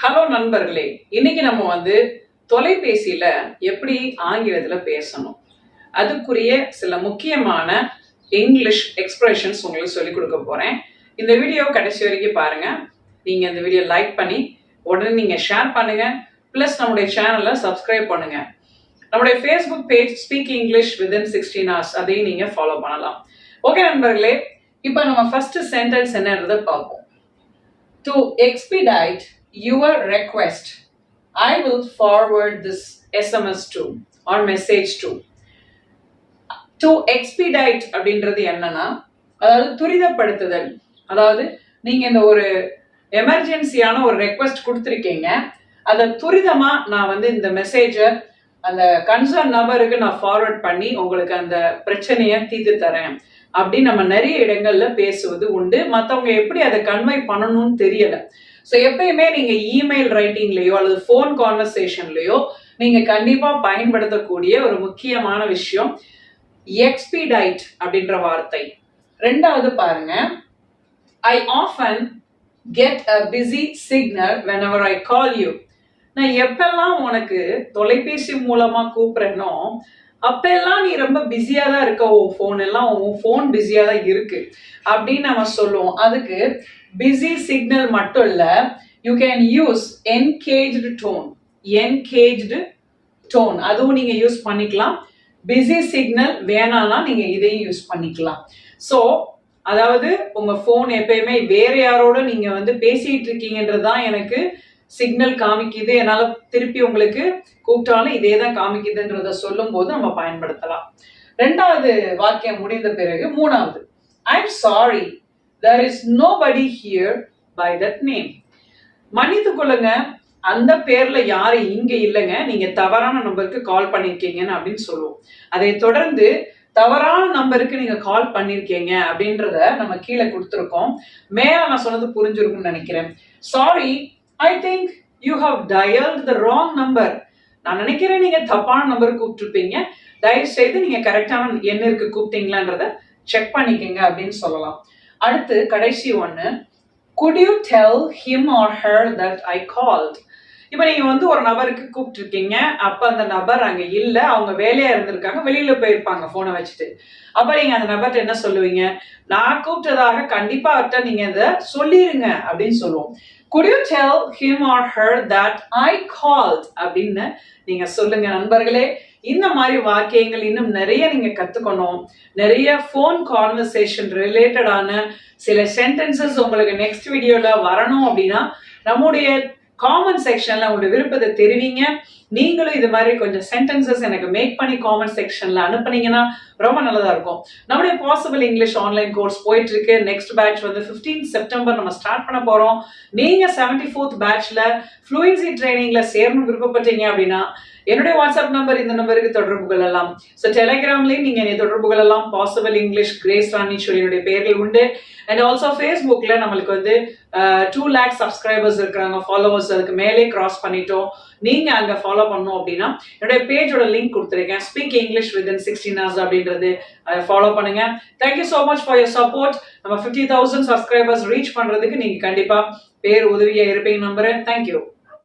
Hello நண்பர்களே, இன்னைக்கு நம்ம தொலைபேசியில எப்படி ஆங்கிலத்துல பேசணும் அதுக்குரிய சில முக்கியமான இங்கிலீஷ் எக்ஸ்பிரஷன்ஸ் உங்களுக்கு சொல்லிக் கொடுக்க போறேன். இந்த வீடியோ கடைசி வரைக்கும் பாருங்க. நீங்க இந்த வீடியோ லைக் பண்ணி உடனே நீங்க ஷேர் பண்ணுங்க. பிளஸ் நம்முடைய சேனலை சப்ஸ்கிரைப் பண்ணுங்க. நம்முடைய Facebook page speak English within 16 hours அதையும் நீங்க ஃபாலோ பண்ணலாம். ஓகே நண்பர்களே, இப்போ நம்ம ஃபர்ஸ்ட் சென்டென்ஸ் என்னன்றதை பார்ப்போம். To expedite your request, I will forward this SMS to or message to. To expedite அப்படின்றது என்னன்னா, அதாவது துரிதப்படுத்துதல். அதாவது நீங்க இந்த ஒரு எமர்ஜென்சியான ஒரு ரெக்வெஸ்ட் கொடுத்துருக்கீங்க, அதை துரிதமா நான் இந்த மெசேஜை அந்த கன்சர்ன் நபருக்கு நான் ஃபார்வர்ட் பண்ணி உங்களுக்கு அந்த பிரச்சனையை தீர்த்து தரேன் அப்படின்னு நம்ம நிறைய இடங்கள்ல பேசுவது உண்டு. மற்றவங்க எப்படி அதை கன்வே பண்ணணும்னு தெரியல. ஸோ எப்பயுமே நீங்க இமெயில் ரைட்டிங்லயோ அல்லது ஃபோன் கான்வர்சேஷன்லயோ நீங்க கண்டிப்பா பயன்படுத்தக்கூடிய ஒரு முக்கியமான விஷயம் எக்ஸ்பீடைட் அப்படின்ற வார்த்தை. ரெண்டாவது பாருங்க, I often get a busy signal whenever I call you. நான் எப்பெல்லாம் உனக்கு தொலைபேசி மூலமா கூப்பிடுறேனோ அப்பெல்லாம் நீ ரொம்ப பிஸியா தான் இருக்க, உன் ஃபோன் பிஸியா தான் இருக்கு அப்படின்னு நம்ம சொல்லுவோம். அதுக்கு பிஸி சிக்னல் மட்டும் இல்ல, you can use engaged tone அதுவும் நீங்க யூஸ் பண்ணிக்கலாம். பிஸி சிக்னல் வேணாம்னா நீங்க இதையும் யூஸ் பண்ணிக்கலாம். ஸோ அதாவது உங்க ஃபோன் எப்பயுமே வேற யாரோட நீங்க பேசிட்டு இருக்கீங்கன்றதுதான் எனக்கு சிக்னல் காமிக்குது, என்னால திருப்பி உங்களுக்கு கூப்பிட்டாலும் இதே தான் காமிக்குதுன்றத சொல்லும் போது நம்ம பயன்படுத்தலாம். ரெண்டாவது வாக்கியம் முடிந்த பிறகு மூணாவது, I'm sorry there is nobody here by that name. மன்னித்து கொள்ளுங்க, அந்த பேர்ல யாரும் இங்க இல்லைங்க, நீங்க தவறான நம்பருக்கு கால் பண்ணிருக்கீங்கன்னு அப்படின்னு சொல்லுவோம். அதை தொடர்ந்து தவறான நம்பருக்கு நீங்க கால் பண்ணிருக்கீங்க அப்படின்றத நம்ம கீழே கொடுத்துருக்கோம். மேல நான் சொன்னது புரிஞ்சிருக்கும்னு நினைக்கிறேன். Sorry, I think you have dialed the wrong number. நான் நினைக்கிறேன் நீங்க தப்பான நம்பருக்கு கூப்பிட்டுருப்பீங்க, தயவு செய்து நீங்க கரெக்டான எண்ணிற்கு கூப்பிட்டீங்களான்றத செக் பண்ணிக்கங்க அப்படின்னு சொல்லலாம். அடுத்து கடைசி ஒண்ணு, could you tell him or her that I called? இப்ப நீங்க ஒரு நபருக்கு கூப்பிட்டு இருக்கீங்க, அப்ப அந்த நபர் அங்க இல்ல, அவங்க வேலையா இருந்திருக்காங்க, வெளியில போயிருப்பாங்க போனை வச்சுட்டு. அப்ப நீங்க அந்த நபர்கிட்ட என்ன சொல்லுவீங்க, நான் கூப்பிட்டதாக கண்டிப்பா அவர்கிட்ட நீங்க இதை சொல்லிருங்க அப்படின்னு சொல்லுவோம். Could you tell him or her that I called அப்படின்னு நீங்க சொல்லுங்க நண்பர்களே. இந்த மாதிரி வாக்கியங்கள் இன்னும் நிறைய நீங்க கத்துக்கணும். நிறைய ஃபோன் கான்வர்சேஷன் ரிலேட்டடான சில சென்டென்சஸ் உங்களுக்கு நெக்ஸ்ட் வீடியோல வரணும் அப்படின்னா நம்முடைய காமெண்ட் செக்ஷன்ல உங்களுடைய விருப்பத்தை தெரிவிங்க. நீங்களும் இது மாதிரி கொஞ்சம் சென்டென்சஸ் எனக்கு மேக் பண்ணி காமெண்ட் செக்ஷன்ல அனுப்புனீங்கன்னா ரொம்ப நல்லதா இருக்கும். நம்முடைய பாசிபிள் இங்கிலீஷ் ஆன்லைன் கோர்ஸ் போயிட்டு இருக்கு. நெக்ஸ்ட் பேட்ச் 15 செப்டம்பர் நம்ம ஸ்டார்ட் பண்ண போறோம். நீங்க 74th பேட்ச்ல ஃப்ளூயன்சி ட்ரைனிங்ல சேரணும் விருப்பப்பட்டீங்க அப்படின்னா என்னுடைய வாட்ஸ்அப் நம்பர் இந்த நம்பருக்கு தொடர்பு கொள்ளலாம். ஸோ டெலிகிராம்லயும் நீங்க என்னை தொடர்பு கொள்ளலாம். பாசிபிள் இங்கிலீஷ் கிரேஸ் ராணி சொல்லியுடைய பேர்கள் உண்டு. அண்ட் ஆல்சோ ஃபேஸ்புக்ல நம்மளுக்கு 2 lakh சப்ஸ்கிரைபர்ஸ் இருக்கிறாங்க, ஃபாலோவர்ஸ் அதுக்கு மேலே கிராஸ் பண்ணிட்டோம். நீங்க அங்க ஃபாலோ பண்ணணும் அப்படின்னா என்னுடைய பேஜோட லிங்க் கொடுத்துருக்கேன், ஸ்பீக் இங்கிலீஷ் வித்தின் 16 hours அப்படின்றது, அதை ஃபாலோ பண்ணுங்க. Thank you so much for your support. நம்ம 50,000 சப்ஸ்கிரைபர்ஸ் ரீச் பண்றதுக்கு நீங்க கண்டிப்பா பேர் உதவியா இருப்பீங்க நம்புறேன். தேங்க்யூ.